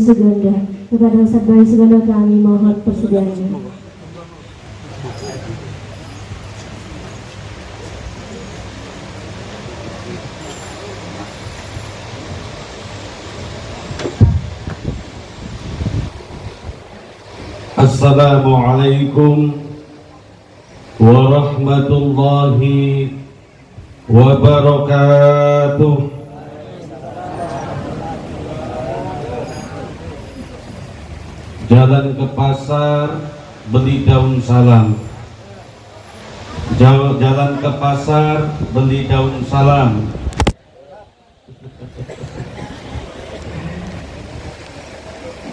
Suganda. Kepada Ustaz Bayu Suganda kami mohon persediaannya. Assalamualaikum warahmatullahi wabarakatuh. Jalan ke pasar beli daun salam. Jalan ke pasar beli daun salam.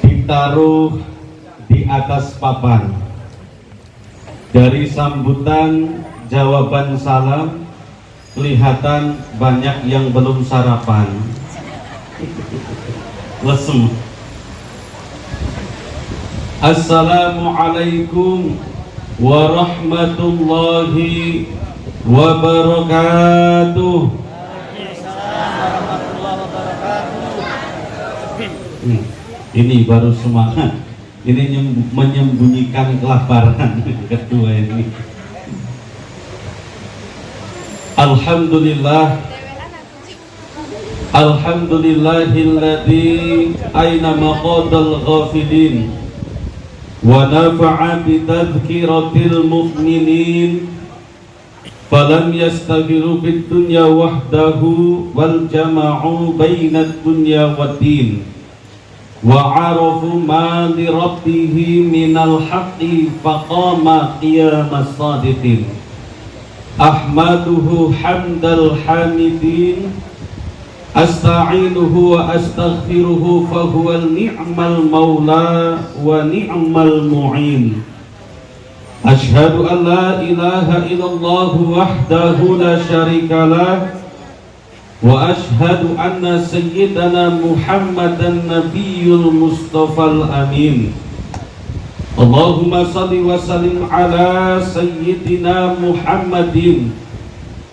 Ditaruh di atas papan. Dari sambutan jawaban salam kelihatan banyak yang belum sarapan. Lesem. Assalamualaikum warahmatullahi wabarakatuh. Ini baru semangat. Ini menyembunyikan kelaparan kedua ini. Alhamdulillah, alhamdulillahilladzi aina maqadal ghafilin wa nafa'a bi tadhkiratil mu'minin falam yastaghfiru bid dunya wahdahu wal jama'u bainad dunya waddin wa'arafu ma li rabbihi minal haqqi faqama qiyamas sadiqin. Ahmaduhu hamdal hamidin, asta'inuhu wa astaghfiruhu fahuwal ni'mal maula wa ni'mal mu'in. Ashhadu an la ilaha illallah wahdahu la syarikalah wa ashhadu anna sayyidana Muhammadan nabiyyul mustafal amin. Allahumma salli wa sallim ala sayyidina Muhammadin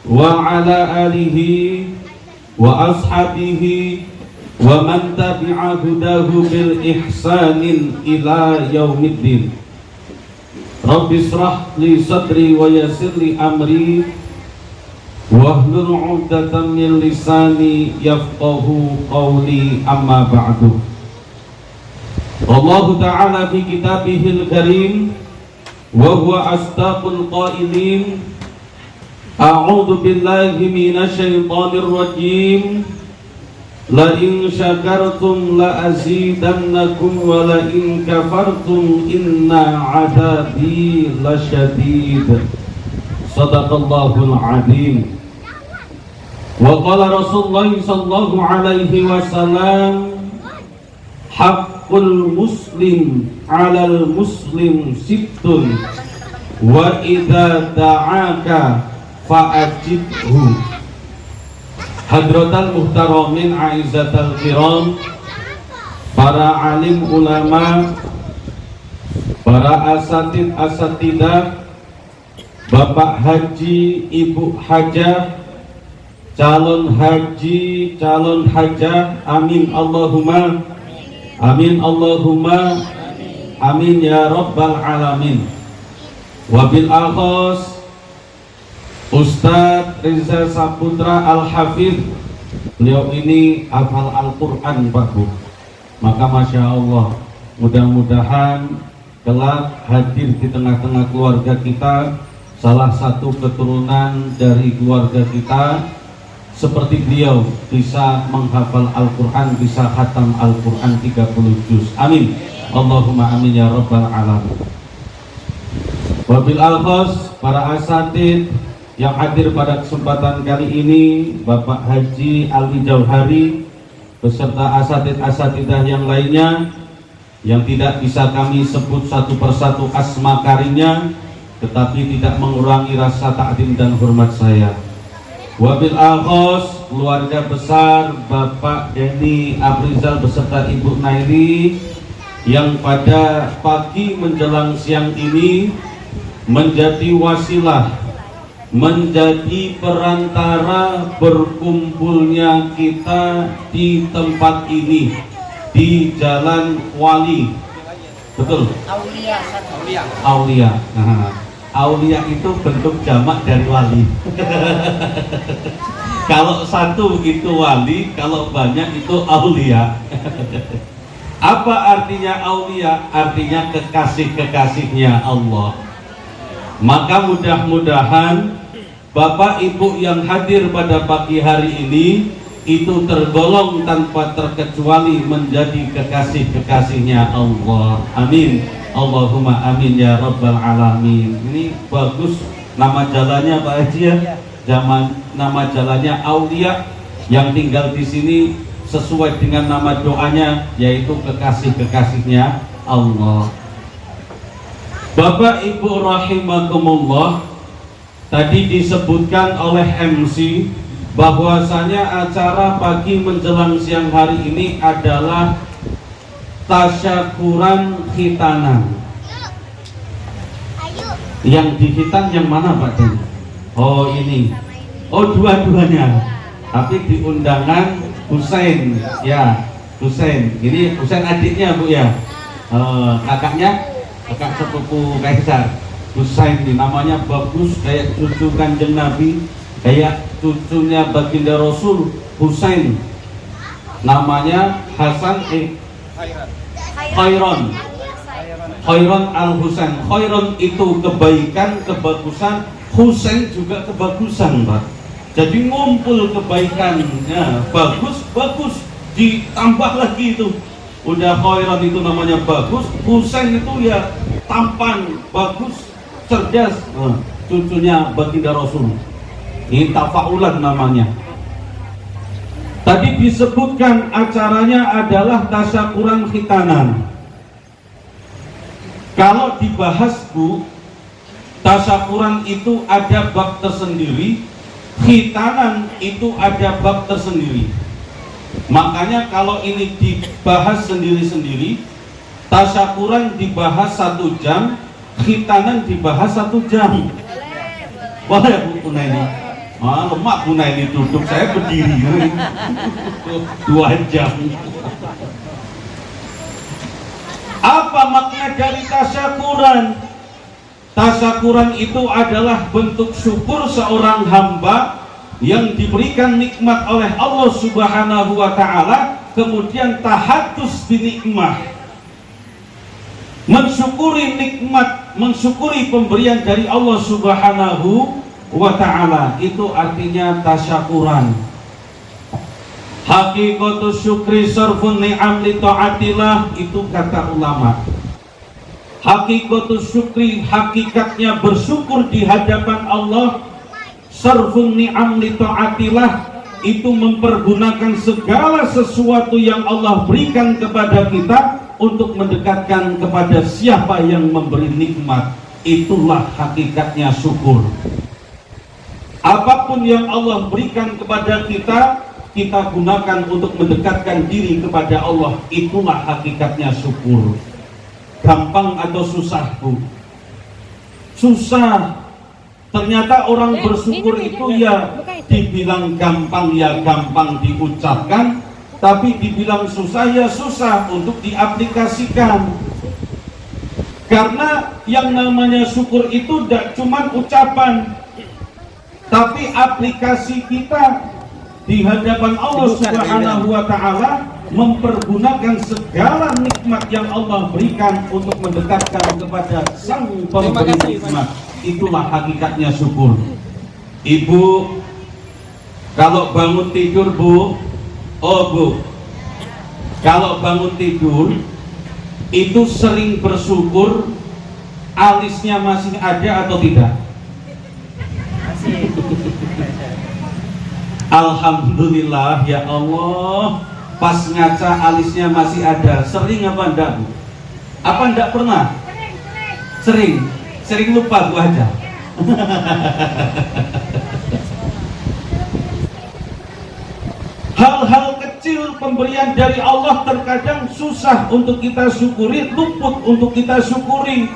wa ala alihi wa ashabihi wa man tabi'a hudahu bil ihsanin ila yaumiddin. Rabbi israh li sadri wa yassir li amri wahlul 'uqdatam min lisani yafqahu qawli, amma ba'du. Allah Ta'ala fi kitabihil karim wa huwa asdaqul qailin. A'udzu billahi minasy syaithanir rajim. La in syakartum la azidannakum wa la in kafartum inna 'adzabi lasyadid. Shadaqallahul 'azim. Wa qala Rasulullah sallallahu alaihi wasallam, haqqul muslim 'alal muslim sittun wa idza da'aka fa'ajibhu. Hadratal muhtaramin aizatal kiram, para alim ulama, para asatidah, bapak haji, ibu hajah, calon haji, calon hajah, amin Allahumma amin, Allahumma amin ya rabbal alamin. Wabil akhos Ustadz Riza Saputra Al-Hafidh, beliau ini hafal Al-Quran Pak Bu. Maka Masya Allah, mudah-mudahan kelak hadir di tengah-tengah keluarga kita salah satu keturunan dari keluarga kita seperti beliau, bisa menghafal Al-Quran, bisa khatam Al-Quran 30 juz. Amin Allahumma amin ya rabbal alamin. Wabil alkhos para asatid yang hadir pada kesempatan kali ini, Bapak Haji Alwi Jauhari beserta asatid-asatidah yang lainnya yang tidak bisa kami sebut satu persatu asma karinya, tetapi tidak mengurangi rasa takdim dan hormat saya. Wabil akhos keluarga besar Bapak Denny Aprizal beserta Ibu Naili yang pada pagi menjelang siang ini menjadi wasilah, menjadi perantara berkumpulnya kita di tempat ini di Jalan Wali. Betul? Aulia. Nah, Aulia itu bentuk jamak dari wali. Kalau satu itu wali, kalau banyak itu aulia. Apa artinya aulia? Artinya kekasih-kekasihnya Allah. Maka mudah-mudahan Bapak Ibu yang hadir pada pagi hari ini itu tergolong tanpa terkecuali menjadi kekasih-kekasihnya Allah. Amin. Allahumma amin ya rabbal alamin. Ini bagus nama jalannya Pak Haji ya. Nama jalannya Aulia, yang tinggal di sini sesuai dengan nama doanya, yaitu kekasih-kekasihnya Allah. Bapak Ibu rahimakumullah, tadi disebutkan oleh MC bahwasanya acara pagi menjelang siang hari ini adalah tasyakuran khitanan. Yang dihitan yang mana Pak Den? Oh ini. Oh dua-duanya. Tapi di undangan Husain ya, Husain. Ini Husain adiknya Bu ya. Kakaknya, kakak sepupu Kaisar. Husain ini namanya bagus, kayak cucu Kanjeng Nabi, kayak cucunya baginda Rasul. Husain. Namanya Hasan Khairon. Khairon al-Husain. Khairon itu kebaikan, kebagusan. Husain juga kebagusan, Pak. Jadi ngumpul kebaikannya, bagus, ditambah lagi itu. Udah Khairon itu namanya bagus, Husain itu ya tampan, bagus, cerdas. Cucunya baginda Rasul. Ini tafaulan namanya. Tadi disebutkan acaranya adalah tasyakuran khitanan. Kalau dibahas Bu, tasyakuran itu ada bab tersendiri, khitanan itu ada bab tersendiri. Makanya kalau ini dibahas sendiri-sendiri, tasyakuran dibahas 1 jam, khitanan dibahas 1 jam. Boleh Bu Punaini? Lemak Punaini duduk, saya berdiri 2 jam. Apa makna dari tasyakuran? Tasyakuran itu adalah bentuk syukur seorang hamba yang diberikan nikmat oleh Allah Subhanahu wa Ta'ala, kemudian tahaddus binikmah, mensyukuri nikmat, mensyukuri pemberian dari Allah Subhanahu wa Ta'ala. Itu artinya tasyakuran. Hakikatus syukri sarfun ni'am li ta'atillah, itu kata ulama. Hakikatus syukri, hakikatnya bersyukur di hadapan Allah. Sarfun ni'am li ta'atillah, itu mempergunakan segala sesuatu yang Allah berikan kepada kita untuk mendekatkan kepada siapa yang memberi nikmat. Itulah hakikatnya syukur. Apapun yang Allah berikan kepada kita, kita gunakan untuk mendekatkan diri kepada Allah. Itulah hakikatnya syukur. Gampang atau susah Bu? Susah. Ternyata orang bersyukur itu ya dibilang gampang ya gampang diucapkan, tapi dibilang susah ya susah untuk diaplikasikan. Karena yang namanya syukur itu tidak cuma ucapan, tapi aplikasi kita di hadapan Allah Subhanahu wa Ta'ala, mempergunakan segala nikmat yang Allah berikan untuk mendekatkan kepada Sang Pemberi nikmat. Itulah hakikatnya syukur. Ibu kalau bangun tidur Bu, kalau bangun tidur itu sering bersyukur, alisnya masih ada atau tidak? Masih. Alhamdulillah ya Allah, pas ngaca alisnya masih ada. Sering apa enggak Bu? Apa enggak pernah? Sering lupa Bu aja. Hal-hal kecil pemberian dari Allah terkadang susah untuk kita syukuri, luput untuk kita syukuri.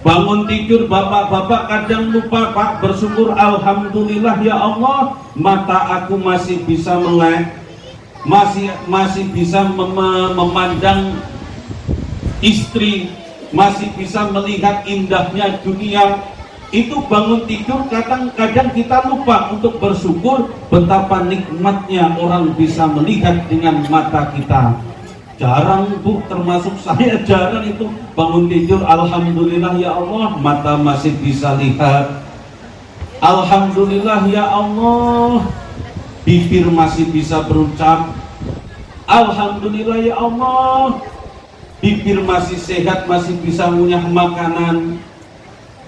Bangun tidur bapak-bapak kadang lupa Pak bersyukur, alhamdulillah ya Allah, mata aku masih bisa melek, masih bisa memandang istri, masih bisa melihat indahnya dunia. Itu bangun tidur kadang-kadang kita lupa untuk bersyukur betapa nikmatnya orang bisa melihat dengan mata kita. Jarang Bu, termasuk saya jarang itu bangun tidur, alhamdulillah ya Allah mata masih bisa lihat, alhamdulillah ya Allah bibir masih bisa berucap, alhamdulillah ya Allah bibir masih sehat, masih bisa ngunyah makanan.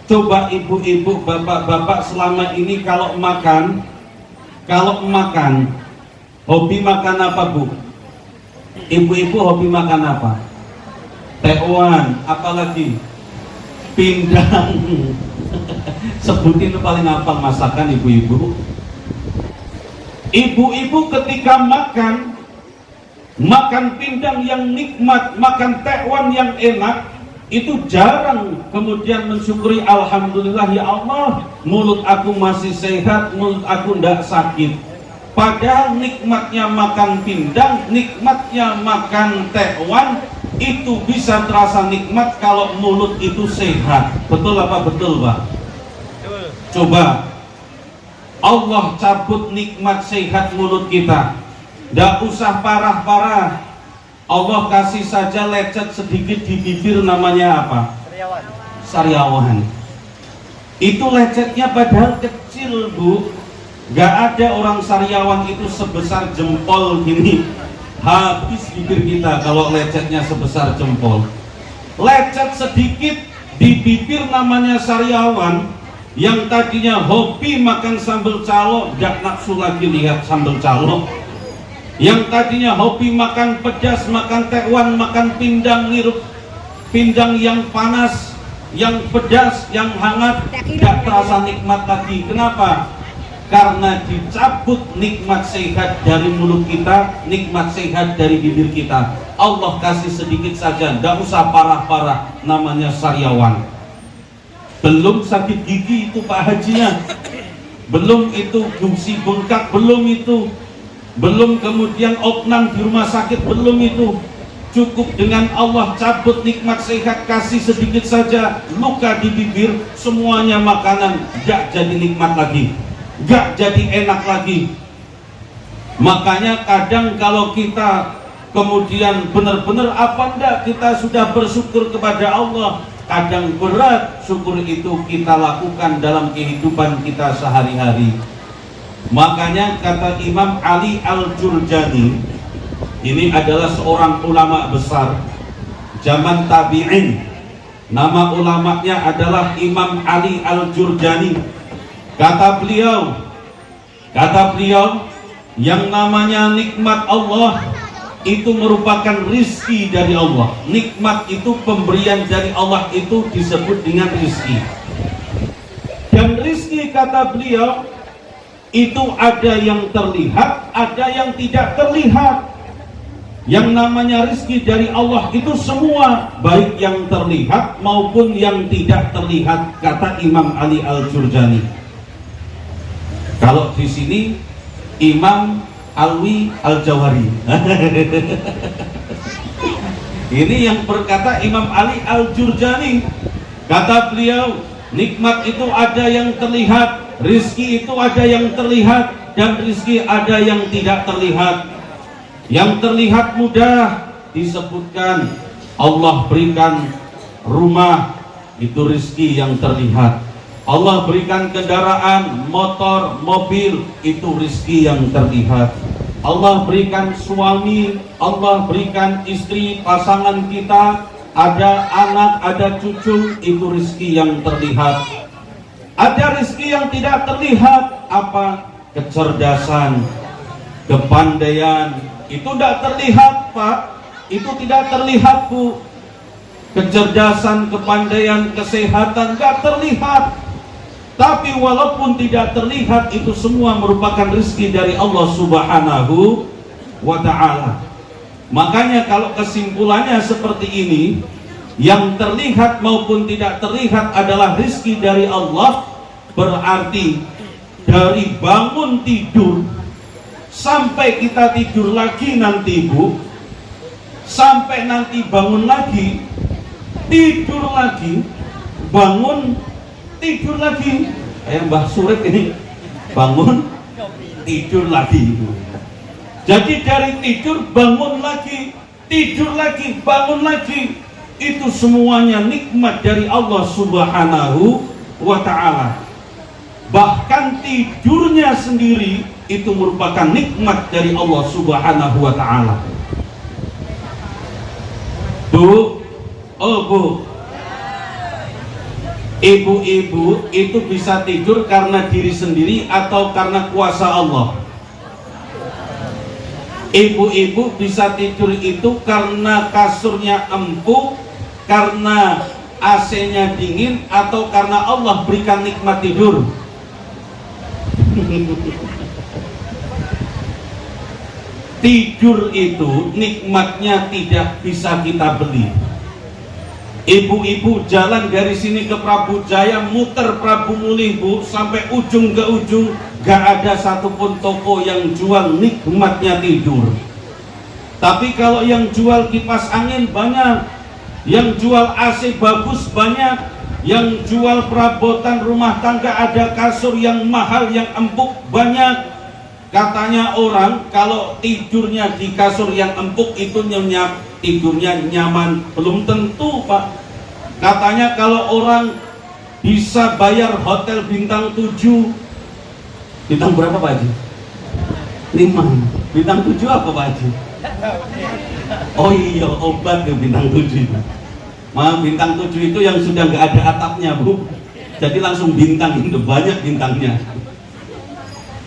Coba ibu-ibu, bapak-bapak selama ini kalau makan hobi makan apa Bu? Ibu-ibu hobi makan apa? Tekwan, apalagi pindang. Sebutin paling apa masakan ibu-ibu? Ibu-ibu ketika makan pindang yang nikmat, makan tekwan yang enak, itu jarang kemudian mensyukuri alhamdulillah ya Allah mulut aku masih sehat, mulut aku tidak sakit. Padahal nikmatnya makan pindang, nikmatnya makan tekwan itu bisa terasa nikmat kalau mulut itu sehat. Betul apa betul Pak? Betul. Coba Allah cabut nikmat sehat mulut kita, tidak usah parah-parah. Allah kasih saja lecet sedikit di bibir, namanya apa? Sariawan. Itu lecetnya padahal kecil Bu. Gak ada orang sariawan itu sebesar jempol gini. Habis bibir kita kalau lecetnya sebesar jempol. Lecet sedikit di bibir namanya sariawan. Yang tadinya hobi makan sambal calo, gak nafsu lagi lihat sambal calo. Yang tadinya hobi makan pedas, makan tekwan, makan pindang, ngirup pindang yang panas, yang pedas, yang hangat, gak terasa nikmat lagi. Kenapa? Karena dicabut nikmat sehat dari mulut kita, nikmat sehat dari bibir kita. Allah kasih sedikit saja, tidak usah parah-parah, namanya sariawan. Belum sakit gigi itu Pak Hajinya, belum itu gusi bengkak, belum itu, belum kemudian opnam di rumah sakit, belum itu. Cukup dengan Allah cabut nikmat sehat, kasih sedikit saja, luka di bibir, semuanya makanan, tidak jadi nikmat lagi, gak jadi enak lagi. Makanya kadang kalau kita kemudian benar-benar apa enggak kita sudah bersyukur kepada Allah, kadang berat syukur itu kita lakukan dalam kehidupan kita sehari-hari. Makanya kata Imam Ali Al-Jurjani, ini adalah seorang ulama besar zaman tabi'in, nama ulamanya adalah Imam Ali Al-Jurjani. Kata beliau, yang namanya nikmat Allah itu merupakan rizki dari Allah. Nikmat itu pemberian dari Allah, itu disebut dengan rizki. Dan rizki kata beliau itu ada yang terlihat, ada yang tidak terlihat. Yang namanya rizki dari Allah itu semua, baik yang terlihat maupun yang tidak terlihat, kata Imam Ali Al-Jurjani. Kalau di sini Imam Alwi Al-Jawhari. Ini yang berkata Imam Ali Al-Jurjani. Kata beliau, nikmat itu ada yang terlihat, rizki itu ada yang terlihat, dan rizki ada yang tidak terlihat. Yang terlihat mudah disebutkan Allah berikan rumah, itu rizki yang terlihat. Allah berikan kendaraan, motor, mobil, itu rizki yang terlihat. Allah berikan suami, Allah berikan istri, pasangan kita, ada anak, ada cucu, itu rizki yang terlihat. Ada rizki yang tidak terlihat, apa? Kecerdasan, kepandaian, itu tidak terlihat Pak, itu tidak terlihat Bu. Kecerdasan, kepandaian, kesehatan tidak terlihat. Tapi walaupun tidak terlihat, itu semua merupakan rezeki dari Allah Subhanahu wa Ta'ala. Makanya kalau kesimpulannya seperti ini, yang terlihat maupun tidak terlihat adalah rezeki dari Allah, berarti dari bangun tidur sampai kita tidur lagi nanti Bu, sampai nanti bangun lagi, tidur lagi, bangun, tidur lagi. Kayak Mbah Surip ini, bangun, tidur lagi Bu. Jadi dari tidur bangun lagi, tidur lagi, bangun lagi, itu semuanya nikmat dari Allah Subhanahu wa Ta'ala. Bahkan tidurnya sendiri itu merupakan nikmat dari Allah Subhanahu wa Ta'ala. Bu, oh Bu, ibu-ibu itu bisa tidur karena diri sendiri atau karena kuasa Allah? Ibu-ibu bisa tidur itu karena kasurnya empuk, karena AC-nya dingin, atau karena Allah berikan nikmat tidur? Tidur itu nikmatnya tidak bisa kita beli. Ibu-ibu jalan dari sini ke Prabu Jaya, muter Prabu Mulih Bu, sampai ujung ke ujung gak ada satupun toko yang jual nikmatnya tidur. Tapi kalau yang jual kipas angin banyak, yang jual AC bagus banyak, yang jual perabotan rumah tangga, ada kasur yang mahal, yang empuk banyak. Katanya orang kalau tidurnya di kasur yang empuk itu nyenyak, tidurnya nyaman. Belum tentu Pak. Katanya kalau orang bisa bayar hotel bintang 7, bintang berapa Pak Haji? 5. Bintang 7 apa Pak Haji? Oh iya, obat ke bintang 7 itu. Bintang 7 itu yang sudah nggak ada atapnya Bu, jadi langsung bintang, itu banyak bintangnya.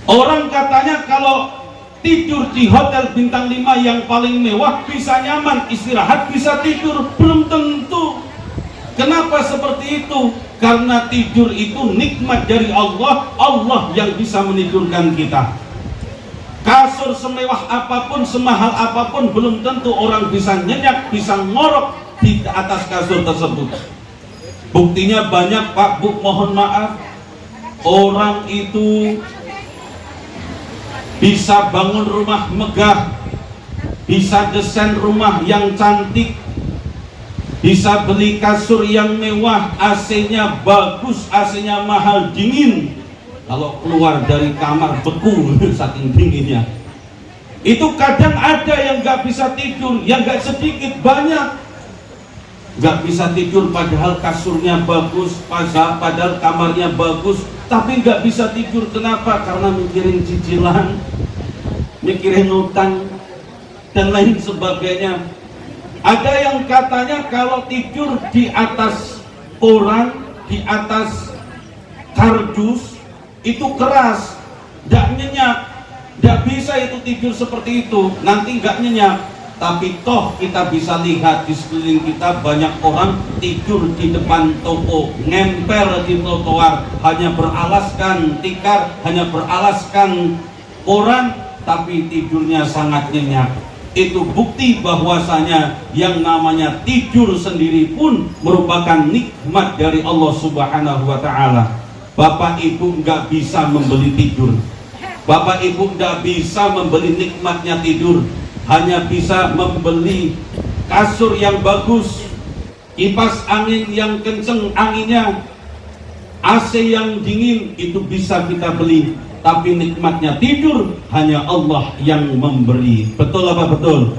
Orang katanya kalau tidur di hotel bintang 5 yang paling mewah bisa nyaman, istirahat bisa tidur. Belum tentu. Kenapa seperti itu? Karena tidur itu nikmat dari Allah, Allah yang bisa menidurkan kita. Kasur semewah apapun, semahal apapun, belum tentu orang bisa nyenyak, bisa ngorok di atas kasur tersebut. Buktinya banyak Pak Bu, mohon maaf, orang itu bisa bangun rumah megah, bisa desain rumah yang cantik, bisa beli kasur yang mewah, AC-nya bagus, AC-nya mahal, dingin. Kalau keluar dari kamar beku saking dinginnya. Itu kadang ada yang gak bisa tidur, yang gak sedikit, banyak gak bisa tidur padahal kasurnya bagus, padahal kamarnya bagus, tapi gak bisa tidur. Kenapa? Karena mikirin cicilan, mikirin utang, dan lain sebagainya. Ada yang katanya kalau tidur di atas koran, di atas kardus, itu keras, gak nyenyak, gak bisa itu tidur seperti itu, nanti gak nyenyak. Tapi toh kita bisa lihat di sekeliling kita banyak orang tidur di depan toko, ngemper di trotoar, hanya beralaskan tikar, hanya beralaskan koran, tapi tidurnya sangat nyenyak. Itu bukti bahwasanya yang namanya tidur sendiri pun merupakan nikmat dari Allah Subhanahu wa Ta'ala. Bapak Ibu nggak bisa membeli tidur, Bapak Ibu nggak bisa membeli nikmatnya tidur, hanya bisa membeli kasur yang bagus, kipas angin yang kenceng anginnya, AC yang dingin, itu bisa kita beli. Tapi nikmatnya tidur hanya Allah yang memberi. Betul apa betul?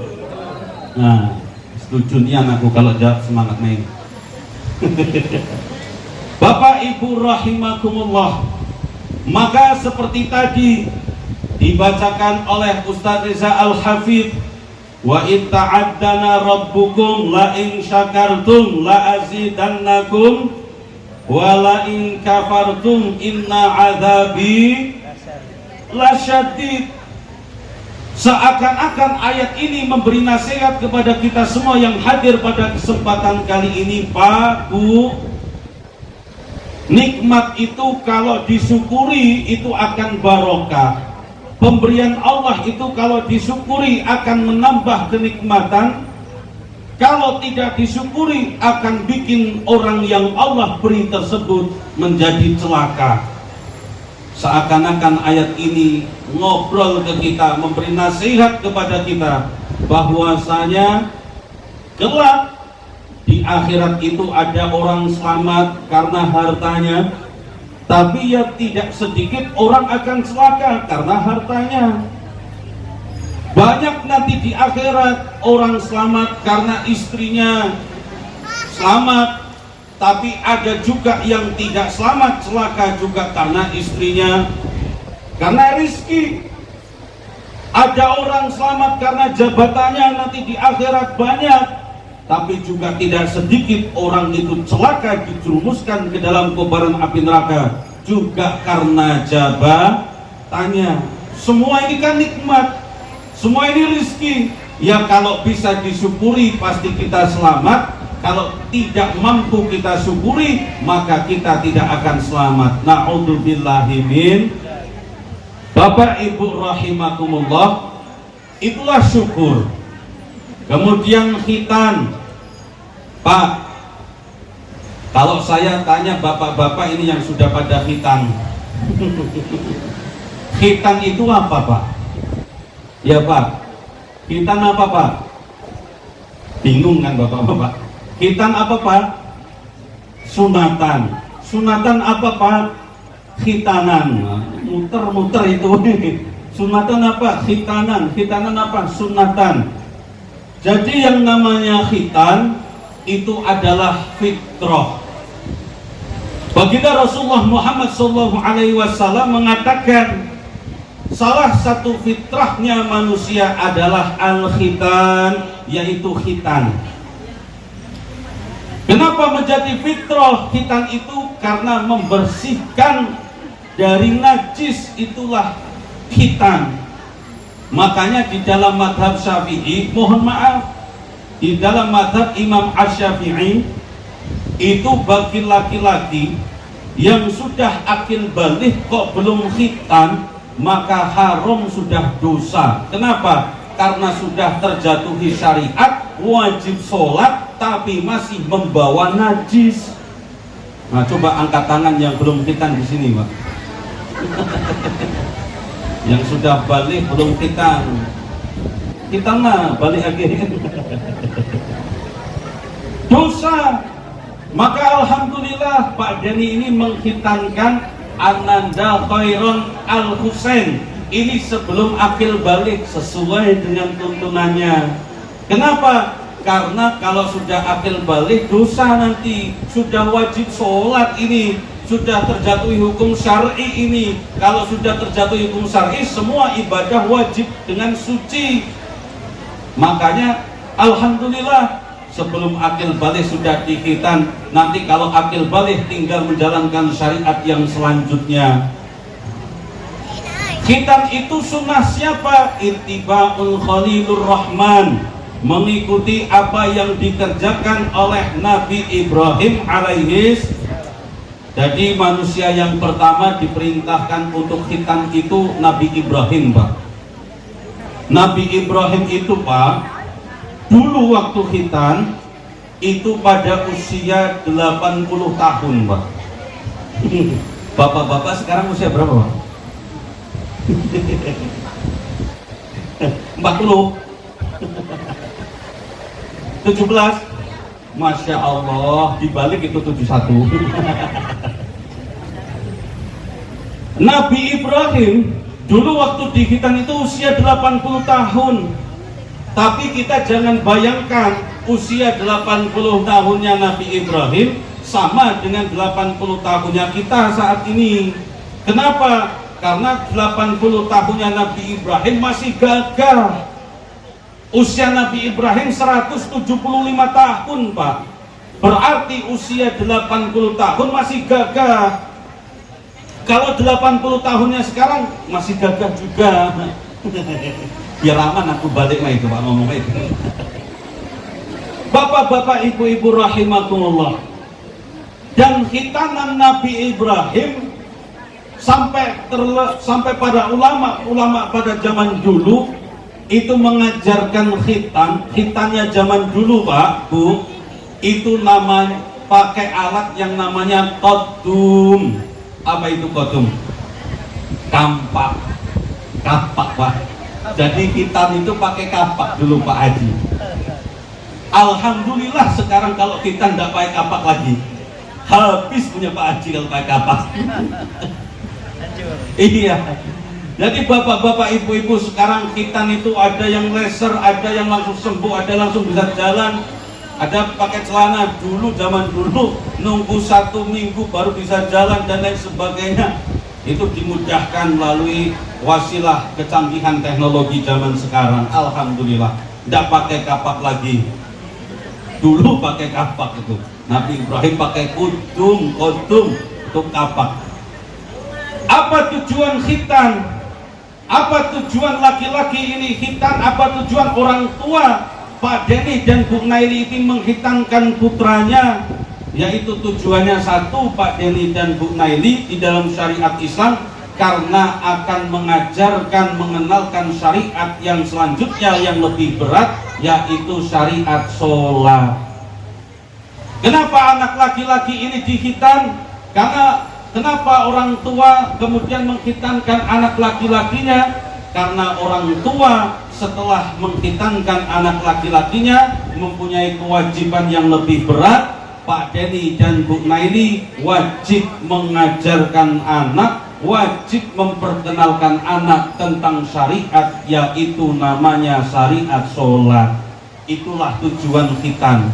Nah, setuju nian aku kalau jawab, semangat main. Bapak Ibu rahimakumullah, maka seperti tadi dibacakan oleh Ustaz Reza Al-Hafidh, wa in ta'addana rabbukum la in syakartum la azidannakum wa la in kafartum inna adzabi lasyadid. Seakan-akan ayat ini memberi nasihat kepada kita semua yang hadir pada kesempatan kali ini. Pak, Bu, nikmat itu kalau disyukuri itu akan barokah. Pemberian Allah itu kalau disyukuri akan menambah kenikmatan. Kalau tidak disyukuri akan bikin orang yang Allah beri tersebut menjadi celaka. Seakan-akan ayat ini ngobrol ke kita, memberi nasihat kepada kita bahwasanya kelak di akhirat itu ada orang selamat karena hartanya, tapi ya tidak sedikit orang akan celaka karena hartanya. Banyak nanti di akhirat orang selamat karena istrinya selamat, tapi ada juga yang tidak selamat, celaka juga karena istrinya, karena rizki. Ada orang selamat karena jabatannya nanti di akhirat banyak, tapi juga tidak sedikit orang itu celaka, dijerumuskan ke dalam kobaran api neraka juga karena jabatannya. Semua ini kan nikmat, semua ini rizki. Ya kalau bisa disyukuri pasti kita selamat. Kalau tidak mampu kita syukuri, maka kita tidak akan selamat. Na'udzubillahi min. Bapak Ibu rahimakumullah, itulah syukur. Kemudian khitan. Pak, kalau saya tanya bapak-bapak ini yang sudah pada khitan, khitan itu apa, Pak? Ya Pak, khitan apa, Pak? Bingung kan bapak-bapak? Khitan apa, Pak? Sunatan. Sunatan apa, Pak? Khitanan. Muter-muter itu. Sunatan apa? Khitanan. Khitanan apa? Sunatan. Jadi yang namanya khitan itu adalah fitrah. Baginda Rasulullah Muhammad SAW mengatakan salah satu fitrahnya manusia adalah al-khitan, yaitu khitan. Kenapa menjadi fitrah khitan itu? Karena membersihkan dari najis, itulah khitan. Makanya di dalam madhab Syafi'i, mohon maaf, di dalam madhab Imam Asy-Syafi'i itu bagi laki-laki yang sudah akil baligh kok belum khitan, maka haram, sudah dosa. Kenapa? Karena sudah terjatuhi syariat, wajib sholat tapi masih membawa najis. Nah, coba angkat tangan yang belum khitan di sini, Pak. Yang sudah balik belum khitan. Khitan mah balik lagi. Dosa. Maka alhamdulillah Pak Deni ini mengkhitankan Ananda Khairon Al-Husain. Ini sebelum akil balik, sesuai dengan tuntunannya. Kenapa? Karena kalau sudah akil balik dosa nanti, sudah wajib sholat ini, sudah terjatuhi hukum syar'i ini. Kalau sudah terjatuhi hukum syar'i, semua ibadah wajib dengan suci. Makanya alhamdulillah sebelum akil balik sudah dikhitan. Nanti kalau akil balik tinggal menjalankan syariat yang selanjutnya. Khitan itu sunnah siapa? Ittiba'ul Khalilur Rahman, mengikuti apa yang dikerjakan oleh Nabi Ibrahim alaihis. Jadi manusia yang pertama diperintahkan untuk khitan itu Nabi Ibrahim, Pak. Nabi Ibrahim itu, Pak, dulu waktu khitan itu pada usia 80 tahun, Pak. Bapak-bapak sekarang usia berapa, Pak? 40, 17, Masya Allah, dibalik itu 71. Nabi Ibrahim dulu waktu dikhitan itu usia 80 tahun. Tapi kita jangan bayangkan usia 80 tahunnya Nabi Ibrahim sama dengan 80 tahunnya kita saat ini. Kenapa? Karena 80 tahunnya Nabi Ibrahim masih gagah. Usia Nabi Ibrahim 175 tahun, Pak. Berarti usia 80 tahun masih gagah. Kalau 80 tahunnya sekarang masih gagah juga. Biar aman aku balik lah itu, Pak, ngomong itu. Bapak-bapak, ibu-ibu rahimakumullah. Dan khitanan Nabi Ibrahim sampai pada ulama pada zaman dulu itu mengajarkan khitannya zaman dulu, Pak, Bu, itu namanya pakai alat yang namanya qadum. Apa itu qadum? Kapak, Pak. Jadi hitam itu pakai kapak dulu Pak Haji. Alhamdulillah sekarang kalau kita tidak pakai kapak lagi, habis punya Pak Haji kalau pakai kapak. Iya. Jadi bapak-bapak, ibu-ibu, sekarang hitam itu ada yang laser, ada yang langsung sembuh, ada langsung bisa jalan, ada pakai celana. Dulu zaman dulu nunggu 1 minggu baru bisa jalan dan lain sebagainya. Itu dimudahkan melalui wasilah kecanggihan teknologi zaman sekarang. Alhamdulillah, tidak pakai kapak lagi. Dulu pakai kapak itu. Nabi Ibrahim pakai kodum untuk kapak. Apa tujuan khitan? Apa tujuan laki-laki ini khitan? Apa tujuan orang tua Pak Denny dan Bu Naili ini menghitankan putranya? Yaitu tujuannya satu, Pak Denny dan Bu Naili di dalam syariat Islam, karena akan mengajarkan, mengenalkan syariat yang selanjutnya yang lebih berat, yaitu syariat sholat. Kenapa anak laki-laki ini dihitan? Karena kenapa orang tua kemudian menghitankan anak laki-lakinya? Karena orang tua setelah menghitankan anak laki-lakinya mempunyai kewajiban yang lebih berat. Pak Denny dan Bu Naili wajib mengajarkan anak, wajib memperkenalkan anak tentang syariat, yaitu namanya syariat sholat. Itulah tujuan khitan.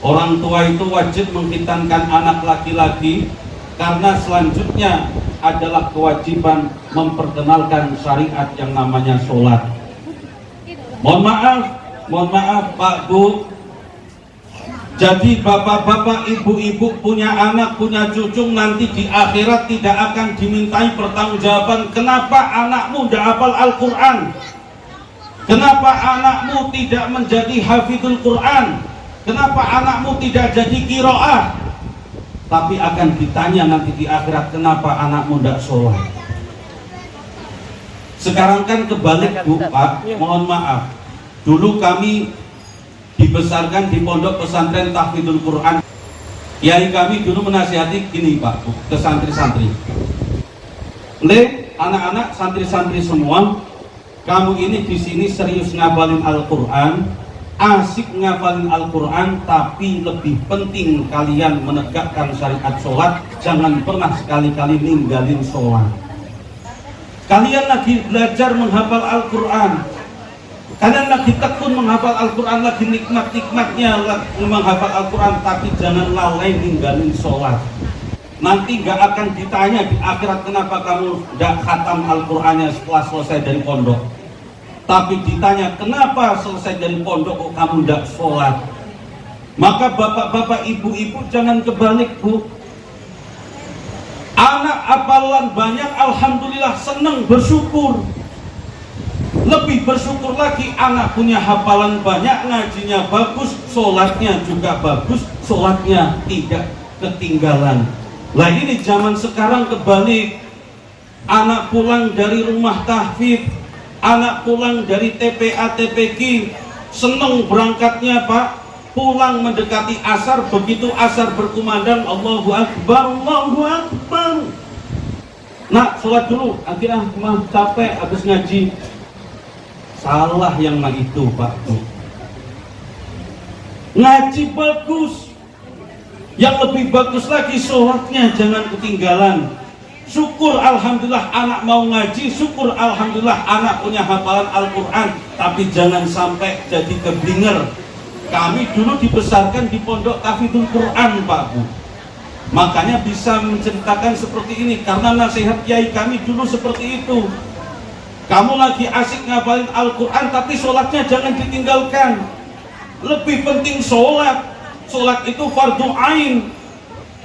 Orang tua itu wajib menghitankan anak laki-laki karena selanjutnya adalah kewajiban memperkenalkan syariat yang namanya sholat. Mohon maaf Pak Bu. Jadi bapak-bapak, ibu-ibu punya anak, punya cucu, nanti di akhirat tidak akan dimintai pertanggungjawaban. Kenapa anakmu tidak hafal Al-Quran? Kenapa anakmu tidak menjadi hafidul Quran? Kenapa anakmu tidak jadi qiraah? Tapi akan ditanya nanti di akhirat, kenapa anakmu tidak sholat? Sekarang kan kebalik Bu, Pak. Mohon maaf. Dulu kami dibesarkan di pondok pesantren tahfidzul Quran. Kiai kami dulu menasihati gini Pak, ke santri-santri. Anak-anak santri-santri semua, kamu ini di sini serius ngafalin Al-Quran, asik ngafalin Al-Quran, tapi lebih penting kalian menegakkan syariat sholat. Jangan pernah sekali-kali ninggalin sholat. Kalian lagi belajar menghafal Al-Quran, kalian lagi tekun menghafal Al-Quran, lagi nikmat-nikmatnya menghafal Al-Quran, tapi jangan lalai ninggalin sholat. Nanti gak akan ditanya di akhirat kenapa kamu gak khatam Al-Qurannya setelah selesai dari pondok, tapi ditanya kenapa selesai dari pondok kok kamu gak sholat. Maka bapak-bapak, ibu-ibu jangan kebalik Bu. Anak hafalan banyak, alhamdulillah, seneng, bersyukur. Lebih bersyukur lagi anak punya hafalan banyak, ngajinya bagus, sholatnya juga bagus, sholatnya tidak ketinggalan. Lah ini zaman sekarang kebalik. Anak pulang dari rumah tahfidz, anak pulang dari TPA TPQ, seneng berangkatnya Pak. Pulang mendekati asar, begitu asar berkumandang, Allahu Akbar, Allahu Akbar. Nak, sholat dulu, akhirnya mah capek habis ngaji. Salah yang itu Pak Bu. Ngaji bagus, yang lebih bagus lagi sholatnya jangan ketinggalan. Syukur alhamdulillah anak mau ngaji, syukur alhamdulillah anak punya hafalan Al-Quran, tapi jangan sampai jadi keblinger. Kami dulu dibesarkan di pondok tahfidzul Quran Pak Bu, makanya bisa menceritakan seperti ini karena nasihat kiai kami dulu seperti itu. Kamu lagi asik ngapalin Al-Quran, tapi sholatnya jangan ditinggalkan. Lebih penting sholat. Sholat itu fardu ain,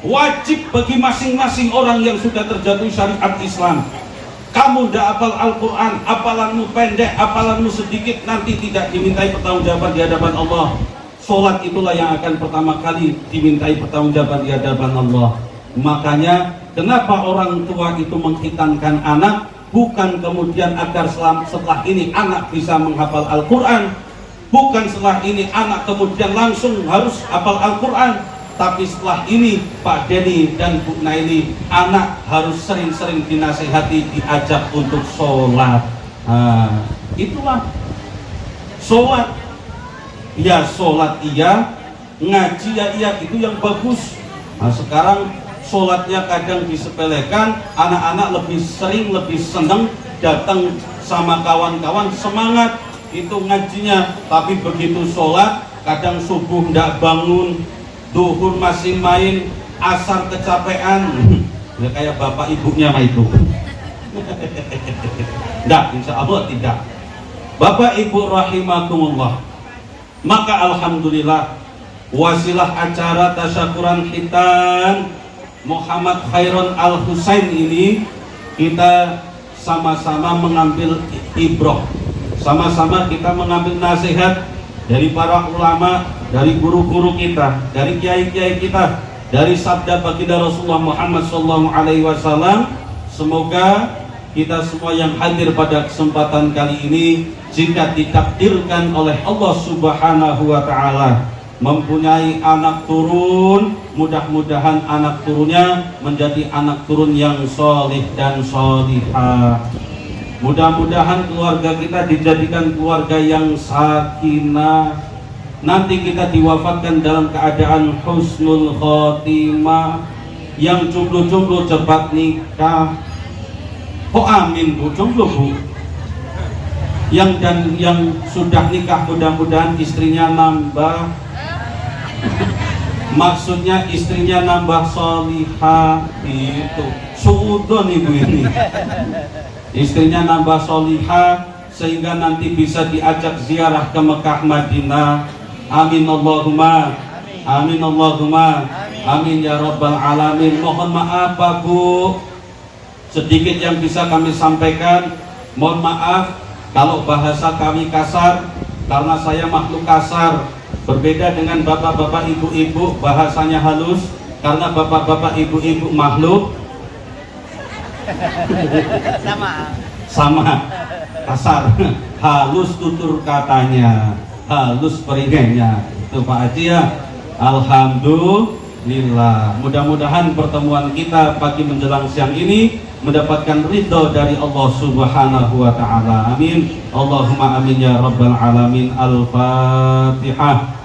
wajib bagi masing-masing orang yang sudah terjatuh syariat Islam. Kamu tidak hafal Al-Quran, hafalanmu pendek, hafalanmu sedikit, nanti tidak dimintai pertanggungjawaban di hadapan Allah. Sholat itulah yang akan pertama kali dimintai pertanggungjawaban di hadapan Allah. Makanya kenapa orang tua itu menghitankan anak? Bukan kemudian agar setelah ini anak bisa menghafal Al-Quran, bukan setelah ini anak kemudian langsung harus hafal Al-Quran, Tapi setelah ini Pak Denny dan Bu Naili, anak harus sering-sering dinasehati, diajak untuk sholat. Itulah sholat. Ya sholat iya, ngaji ya iya, itu yang bagus. Sekarang sholatnya kadang disepelekan, anak-anak lebih sering, lebih seneng datang sama kawan-kawan, semangat itu ngajinya. Tapi begitu sholat, kadang subuh ndak bangun, duhur masih main, asar kecapean. Ya kayak bapak ibunya mah itu. Ndak, insya Allah tidak. Bapak ibu rahimakumullah, maka alhamdulillah wasilah acara tasyakuran khitan Muhammad Khairun Al Husain ini, kita sama-sama mengambil ibrah, sama-sama kita mengambil nasihat dari para ulama, dari guru-guru kita, dari kiai-kiai kita, dari sabda baginda Rasulullah Muhammad SAW. Semoga kita semua yang hadir pada kesempatan kali ini, jika ditakdirkan oleh Allah Subhanahu wa Ta'ala mempunyai anak turun, mudah-mudahan anak turunnya menjadi anak turun yang solih dan solihah. Mudah-mudahan keluarga kita dijadikan keluarga yang sakinah. Nanti kita diwafatkan dalam keadaan husnul khotimah. Yang jomblo-jomblo cepat nikah. Oh amin Bu, jomblo Bu. Yang sudah nikah mudah-mudahan istrinya nambah. Maksudnya istrinya nambah solihah, itu suudon ibu ini. Istrinya nambah solihah sehingga nanti bisa diajak ziarah ke Mekah Madinah. Amin Allahumma, amin Allahumma, amin ya Rabbal Alamin. Mohon maaf Pak Bu, sedikit yang bisa kami sampaikan. Mohon maaf kalau bahasa kami kasar, karena saya makhluk kasar. Berbeda dengan bapak-bapak ibu-ibu, bahasanya halus, karena bapak-bapak ibu-ibu makhluk sama kasar. Halus tutur katanya, halus peringainya. Itu Pak Haji ya. Alhamdulillah. Mudah-mudahan pertemuan kita pagi menjelang siang ini mendapatkan ridho dari Allah Subhanahu wa Ta'ala. Amin. Allahumma amin ya Rabbal Alamin. Al-Fatihah.